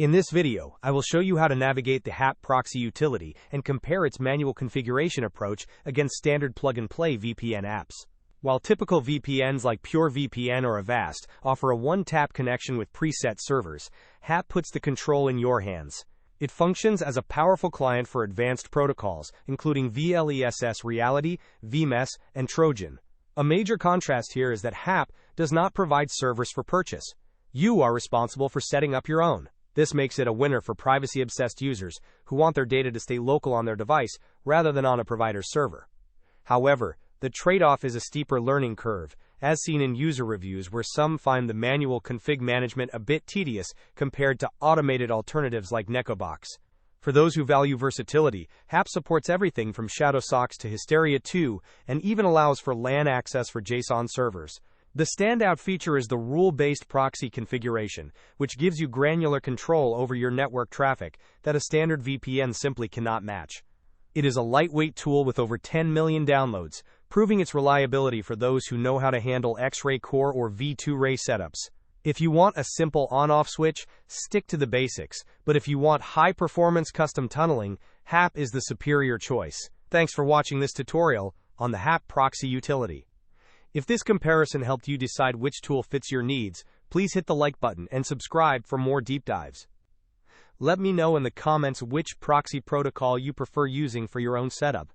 In this video, I will show you how to navigate the Happ Proxy utility and compare its manual configuration approach against standard plug-and-play VPN apps. While typical VPNs like PureVPN or Avast offer a one-tap connection with preset servers, Happ puts the control in your hands. It functions as a powerful client for advanced protocols, including VLESS Reality, VMES, and Trojan. A major contrast here is that Happ does not provide servers for purchase. You are responsible for setting up your own. This makes it a winner for privacy-obsessed users who want their data to stay local on their device rather than on a provider's server. However, the trade-off is a steeper learning curve, as seen in user reviews where some find the manual config management a bit tedious compared to automated alternatives like Nekobox. For those who value versatility, Happ supports everything from Shadow Socks to Hysteria 2 and even allows for LAN access for JSON servers. The standout feature is the rule-based proxy configuration, which gives you granular control over your network traffic that a standard VPN simply cannot match. It is a lightweight tool with over 10 million downloads, proving its reliability for those who know how to handle X-Ray Core or V2 Ray setups. If you want a simple on-off switch, stick to the basics, but if you want high-performance custom tunneling, Happ is the superior choice. Thanks for watching this tutorial on the Happ Proxy utility. If this comparison helped you decide which tool fits your needs, please hit the like button and subscribe for more deep dives. Let me know in the comments which proxy protocol you prefer using for your own setup.